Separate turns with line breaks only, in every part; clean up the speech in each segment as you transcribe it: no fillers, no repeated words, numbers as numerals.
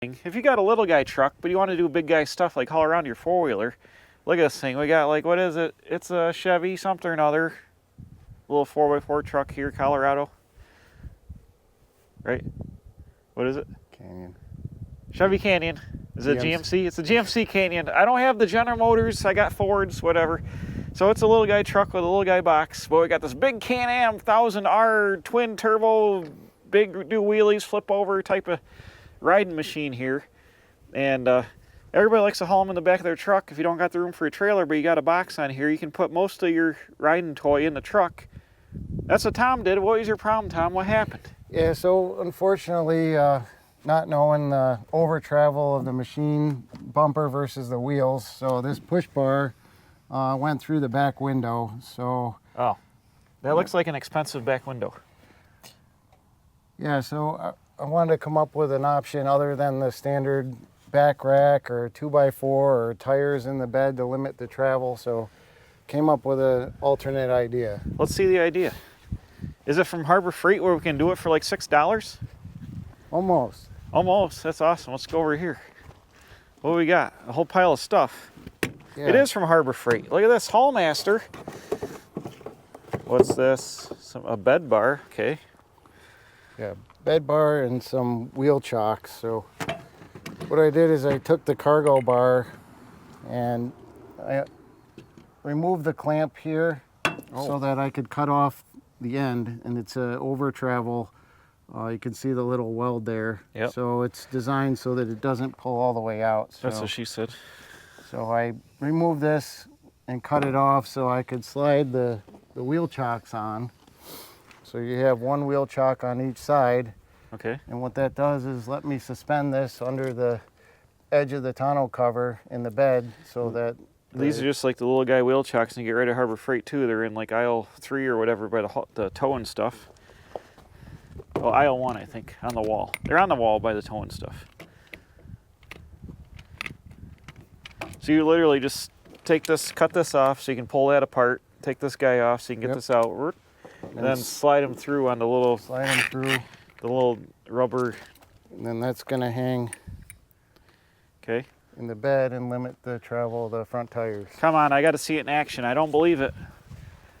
If you got a little guy truck, but you want to do big guy stuff like haul around your four-wheeler, look at this thing. We got like, what is it? It's a Chevy something or another. Little 4x4 truck here, Colorado. Right? What is it?
Canyon.
Chevy Canyon. Is it GMC? It's a GMC Canyon. I don't have the General Motors. I got Fords, whatever. So it's a little guy truck with a little guy box. But we got this big Can-Am 1000R twin turbo, big do wheelies, flip over type of riding machine here. And everybody likes to haul them in the back of their truck if you don't got the room for a trailer, but you got a box on here. You can put most of your riding toy in the truck. That's what Tom did. What was your problem, Tom? What happened?
Yeah, so unfortunately, not knowing the over travel of the machine bumper versus the wheels, so this push bar went through the back window. So
oh, that looks like an expensive back window.
Yeah, so I wanted to come up with an option other than the standard back rack or 2x4 or tires in the bed to limit the travel. So came up with an alternate idea.
Let's see the idea. Is it from Harbor Freight where we can do it for like $6?
Almost.
Almost. That's awesome. Let's go over here. What do we got? A whole pile of stuff. Yeah. It is from Harbor Freight. Look at this Hallmaster. What's this? A bed bar. Okay.
Yeah, bed bar and some wheel chocks. So what I did is I took the cargo bar and I removed the clamp here so that I could cut off the end, and it's a over travel. You can see the little weld there.
Yep.
So it's designed so that it doesn't pull all the way out. So,
that's what she said.
So I removed this and cut it off so I could slide the wheel chocks on. So you have one wheel chock on each side.
Okay.
And what that does is let me suspend this under the edge of the tonneau cover in the bed so that...
These are just like the little guy wheel chocks, and you get right at Harbor Freight too. They're in like aisle 3 or whatever by the towing stuff. Well, aisle 1, I think, on the wall. They're on the wall by the towing stuff. So you literally just take this, cut this off so you can pull that apart, take this guy off so you can get this out, and then slide them through on the little...
Slide them through.
The little rubber...
And then that's going to hang in the bed and limit the travel of the front tires.
Come on, I got to see it in action. I don't believe it.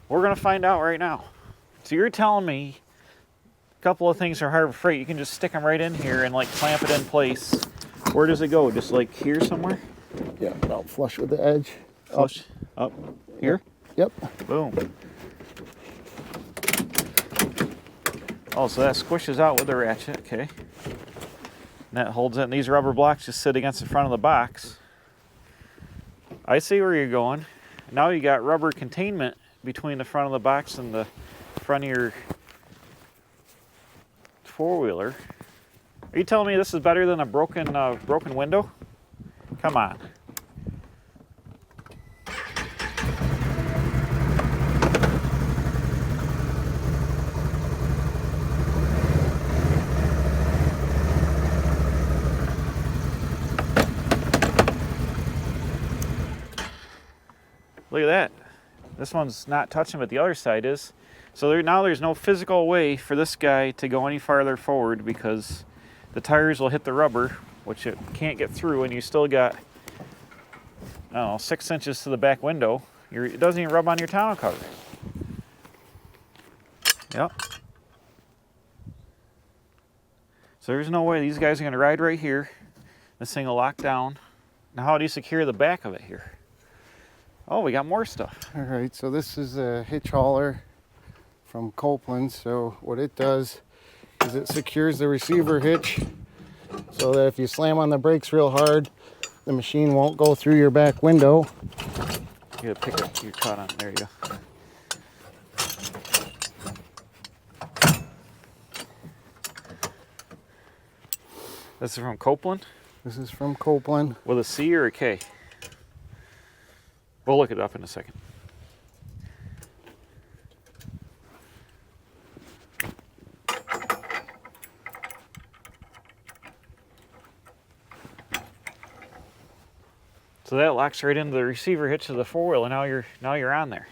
We're going to find out right now. So you're telling me a couple of things are Harbor Freight. You can just stick them right in here and like clamp it in place. Where does it go? Just like here somewhere?
Yeah, about flush with the edge.
Flush up here?
Yep.
Boom. Oh, so that squishes out with the ratchet, okay. And that holds it, and these rubber blocks just sit against the front of the box. I see where you're going. Now you got rubber containment between the front of the box and the front of your four-wheeler. Are you telling me this is better than a broken window? Come on. Look at that. This one's not touching, but the other side is. So now there's no physical way for this guy to go any farther forward because the tires will hit the rubber, which it can't get through, and you still got, I don't know, 6 inches to the back window. It doesn't even rub on your tonneau cover. Yep. So there's no way these guys are going to ride right here. This thing will lock down. Now how do you secure the back of it here? Oh, we got more stuff.
All right, so this is a hitch hauler from Koplin. So what it does is it secures the receiver hitch so that if you slam on the brakes real hard, the machine won't go through your back window.
You gotta pick up your caught on. There you go. This is from Koplin?
This is from Koplin.
With a C or a K? We'll look it up in a second. So that locks right into the receiver hitch of the four-wheel, and now you're on there.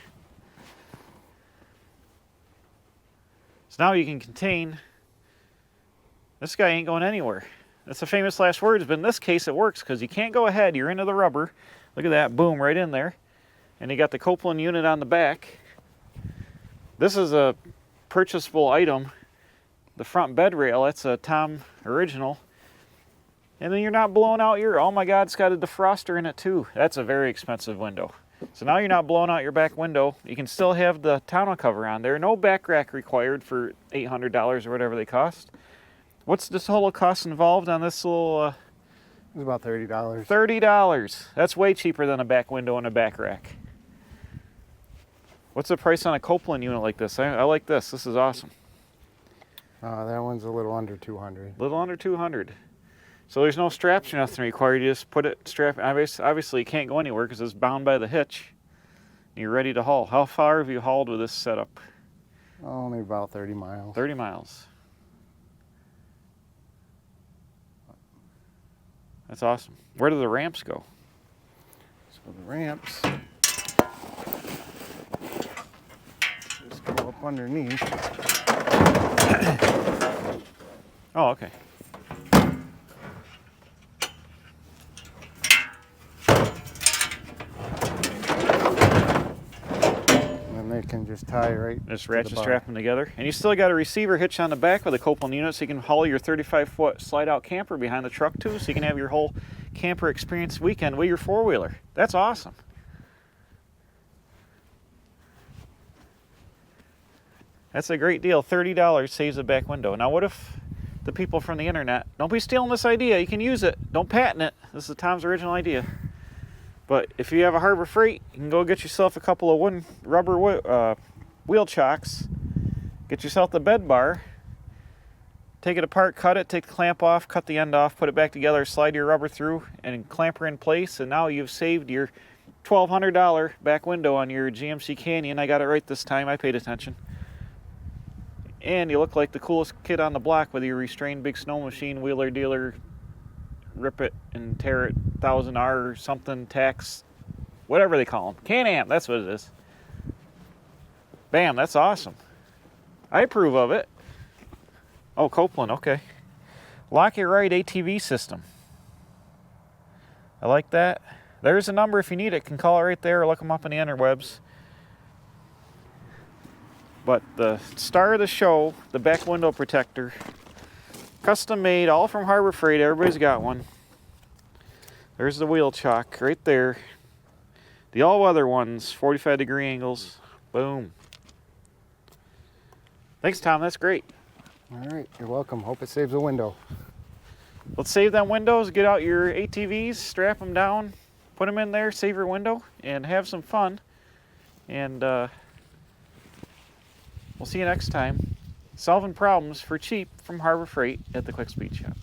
So now you can contain. This guy ain't going anywhere. That's the famous last words, but in this case it works because you can't go ahead. You're into the rubber. Look at that, boom, right in there. And you got the Koplin unit on the back. This is a purchasable item. The front bed rail, that's a Tom original. And then you're not blowing out your, oh my God, it's got a defroster in it too. That's a very expensive window. So now you're not blowing out your back window. You can still have the tonneau cover on there. No back rack required for $800 or whatever they cost. What's the total cost involved on this little...
It's about $30.
$30. That's way cheaper than a back window and a back rack. What's the price on a Koplin unit like this? I like this. This is awesome.
That one's a little under 200.
A little under 200. So there's no straps or nothing required. You just put it strap. Obviously, you can't go anywhere because it's bound by the hitch. You're ready to haul. How far have you hauled with this setup?
Only about 30 miles.
30 miles. That's awesome. Where do the ramps go?
So the ramps just go up underneath.
Oh, okay.
They can just tie right.
Just ratchet strap them together. And you still got a receiver hitch on the back of the Koplin unit so you can haul your 35-foot slide-out camper behind the truck too, so you can have your whole camper experience weekend with your four-wheeler. That's awesome. That's a great deal. $30 saves the back window. Now what if the people from the internet, don't be stealing this idea, you can use it, don't patent it. This is Tom's original idea. But if you have a Harbor Freight, you can go get yourself a couple of wooden rubber wheel chocks, get yourself the bed bar, take it apart, cut it, take the clamp off, cut the end off, put it back together, slide your rubber through, and clamp her in place, and now you've saved your $1,200 back window on your GMC Canyon. I got it right this time, I paid attention. And you look like the coolest kid on the block with your restrained big snow machine, wheeler dealer, rip it and tear it, 1000R or something, tax, whatever they call them. Can-Am, that's what it is. Bam, that's awesome. I approve of it. Oh, Koplin, okay. Lock It Rite ATV system. I like that. There's a number if you need it. Can call it right there or look them up on the interwebs. But the star of the show, the back window protector, custom made, all from Harbor Freight. Everybody's got one. There's the wheel chock right there. The all-weather ones, 45-degree angles. Boom. Thanks, Tom. That's great.
All right, you're welcome. Hope it saves a window.
Let's save them windows. Get out your ATVs, strap them down, put them in there, save your window, and have some fun. And we'll see you next time. Solving problems for cheap from Harbor Freight at the Quick Speed Shop.